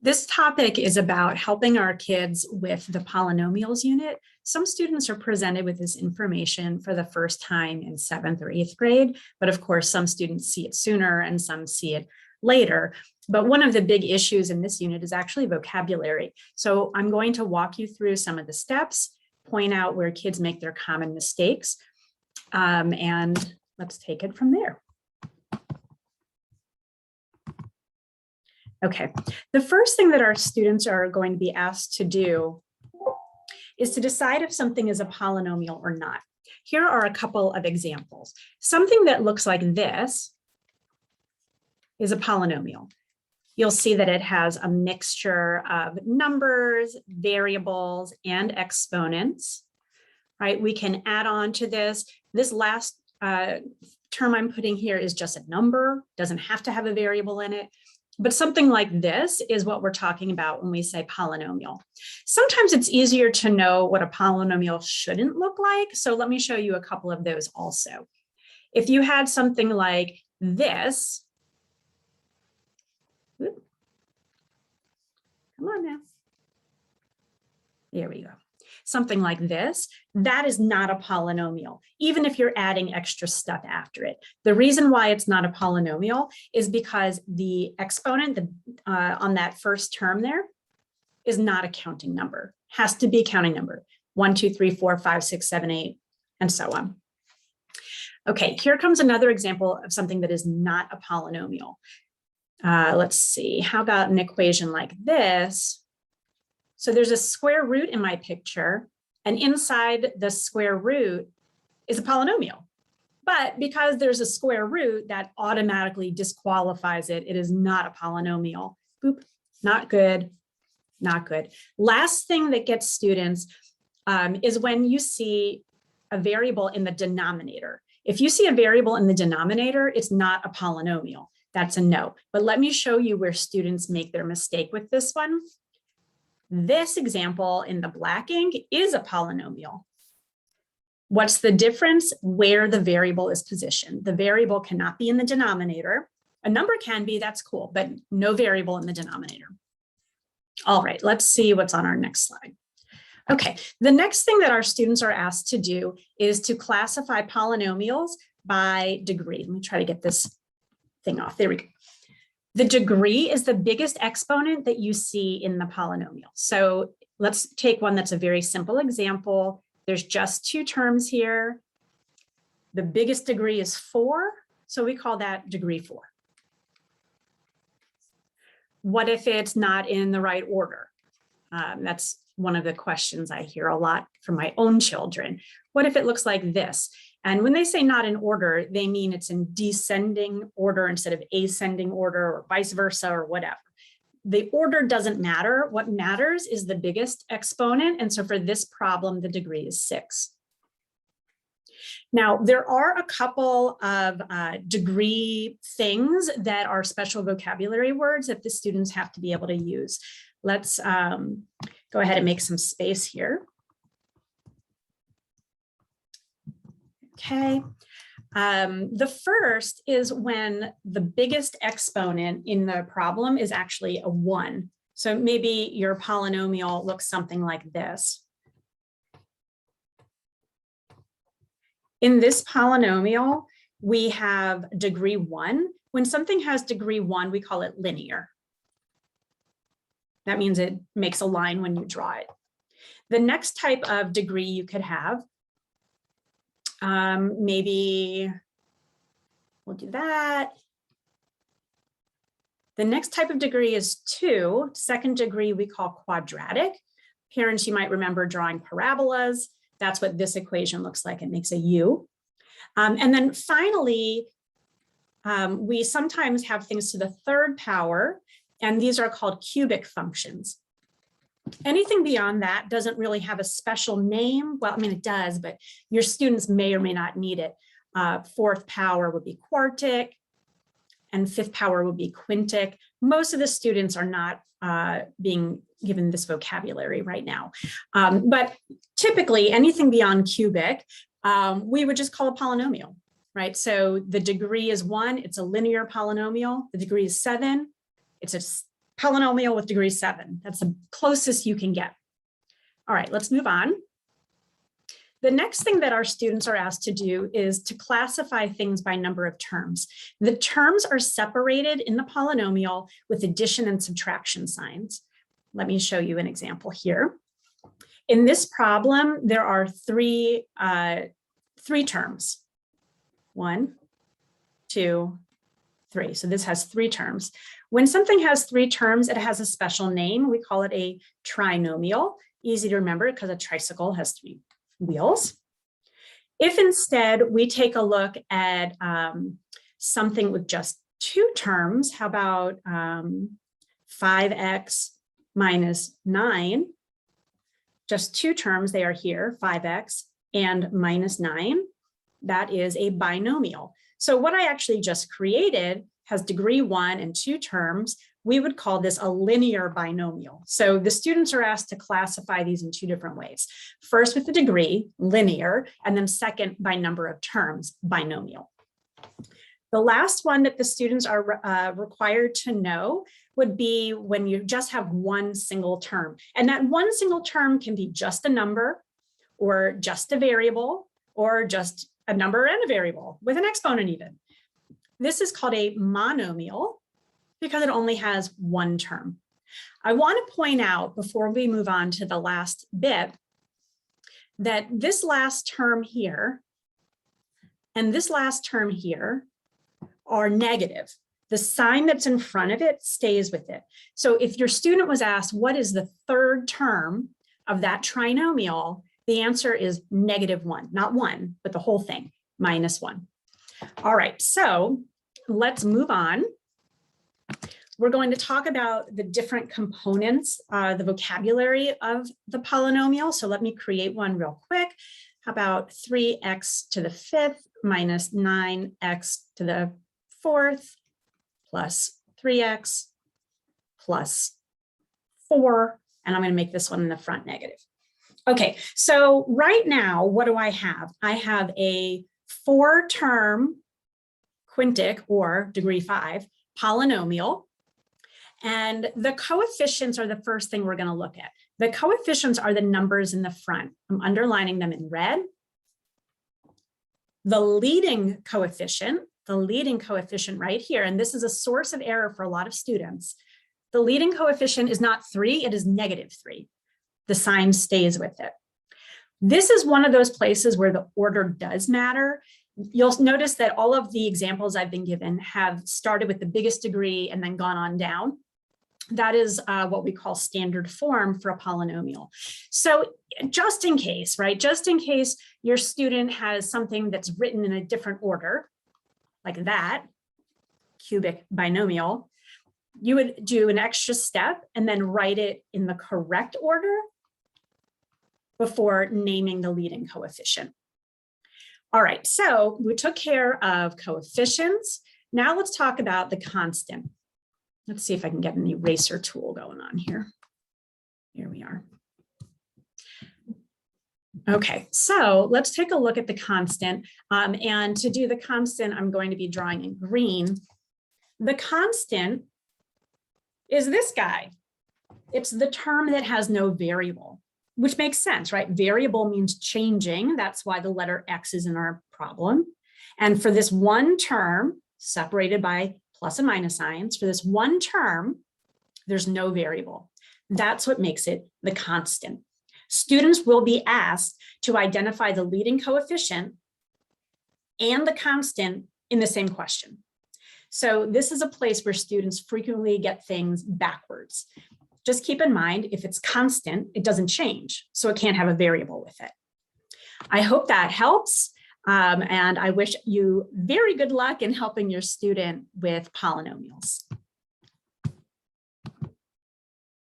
This topic is about helping our kids with the polynomials unit. Some students are presented with this information for the first time in 7th or 8th grade, but of course, some students see it sooner and some see it later. But one of the big issues in this unit is actually vocabulary. So I'm going to walk you through some of the steps, point out where kids make their common mistakes, and let's take it from there. Okay, the first thing that our students are going to be asked to do is to decide if something is a polynomial or not. Here are a couple of examples. Something that looks like this is a polynomial. You'll see that it has a mixture of numbers, variables, and exponents, right? We can add on to this. This last term I'm putting here is just a number, doesn't have to have a variable in it. But something like this is what we're talking about when we say polynomial. Sometimes it's easier to know what a polynomial shouldn't look like. So let me show you a couple of those also. If you had something like this, come on now. There we go. Something like this, that is not a polynomial, even if you're adding extra stuff after it. The reason why it's not a polynomial is because the exponent on that first term there is not a counting number, has to be a counting number, 1, 2, 3, 4, 5, 6, 7, 8, and so on. Okay, here comes another example of something that is not a polynomial. Let's see, how about an equation like this? So there's a square root in my picture, and inside the square root is a polynomial. But because there's a square root, that automatically disqualifies it. It is not a polynomial. Boop, not good, not good. Last thing that gets students is when you see a variable in the denominator. If you see a variable in the denominator, it's not a polynomial. That's a no. But let me show you where students make their mistake with this one. This example in the black ink is a polynomial. What's the difference? Where the variable is positioned. The variable cannot be in the denominator. A number can be, that's cool, but no variable in the denominator. All right, let's see what's on our next slide. Okay, the next thing that our students are asked to do is to classify polynomials by degree. Let me try to get this thing off. There we go. The degree is the biggest exponent that you see in the polynomial. So let's take one that's a very simple example. There's just 2 terms here. The biggest degree is 4, so we call that degree 4. What if it's not in the right order? That's one of the questions I hear a lot from my own children. What if it looks like this? And when they say not in order, they mean it's in descending order instead of ascending order, or vice versa, or whatever. The order doesn't matter. What matters is the biggest exponent. And so for this problem, the degree is 6. Now, there are a couple of degree things that are special vocabulary words that the students have to be able to use. Let's go ahead and make some space here. Okay, the first is when the biggest exponent in the problem is actually a 1. So maybe your polynomial looks something like this. In this polynomial, we have degree 1. When something has degree 1, we call it linear. That means it makes a line when you draw it. The next type of degree you could have, maybe we'll do that. The next type of degree is 2. Second degree we call quadratic. Parents, you might remember drawing parabolas. That's what this equation looks like. It makes a U. And then finally, we sometimes have things to the 3rd power, and these are called cubic functions. Anything beyond that doesn't really have a special name. Well, I mean, it does, but your students may or may not need it. 4th power would be quartic, and 5th power would be quintic. Most of the students are not being given this vocabulary right now. But typically, anything beyond cubic, we would just call a polynomial, right? So the degree is 1, it's a linear polynomial. The degree is 7, it's a polynomial with degree 7. That's the closest you can get. All right, let's move on. The next thing that our students are asked to do is to classify things by number of terms. The terms are separated in the polynomial with addition and subtraction signs. Let me show you an example here. In this problem, there are three terms. 1, 2, 3. So this has 3 terms. When something has 3 terms, it has a special name. We call it a trinomial. Easy to remember because a tricycle has 3 wheels. If instead we take a look at something with just 2 terms, how about 5x minus 9? Just 2 terms, they are here, 5x and minus 9. That is a binomial. So what I actually just created has degree 1 and 2 terms. We would call this a linear binomial. So the students are asked to classify these in 2 different ways. First with the degree, linear, and then second by number of terms, binomial. The last one that the students are required to know would be when you just have 1 single term. And that 1 single term can be just a number or just a variable or just a number and a variable with an exponent even. This is called a monomial because it only has 1 term. I want to point out before we move on to the last bit that this last term here and this last term here are negative. The sign that's in front of it stays with it. So if your student was asked, what is the 3rd term of that trinomial? The answer is -1, not 1, but the whole thing, -1. All right, so let's move on. We're going to talk about the different components, the vocabulary of the polynomial. So let me create one real quick. How about 3x to the 5th minus 9x to the 4th plus 3x plus 4. And I'm going to make this one in the front negative. Okay, so right now, what do I have? I have a 4-term quintic or degree 5 polynomial. And the coefficients are the first thing we're going to look at. The coefficients are the numbers in the front. I'm underlining them in red. The leading coefficient right here, and this is a source of error for a lot of students. The leading coefficient is not 3, it is -3. The sign stays with it. This is one of those places where the order does matter. You'll notice that all of the examples I've been given have started with the biggest degree and then gone on down. That is what we call standard form for a polynomial. So just in case, right? Just in case your student has something that's written in a different order, like that, cubic binomial, you would do an extra step and then write it in the correct order before naming the leading coefficient. All right, so we took care of coefficients. Now let's talk about the constant. Let's see if I can get an eraser tool going on here. Here we are. Okay, so let's take a look at the constant. And to do the constant, I'm going to be drawing in green. The constant is this guy. It's the term that has no variable, which makes sense, right? Variable means changing. That's why the letter X is in our problem. And for this one term, separated by plus and minus signs, for this one term, there's no variable. That's what makes it the constant. Students will be asked to identify the leading coefficient and the constant in the same question. So this is a place where students frequently get things backwards. Just keep in mind, if it's constant, it doesn't change, so it can't have a variable with it. I hope that helps, and I wish you very good luck in helping your student with polynomials.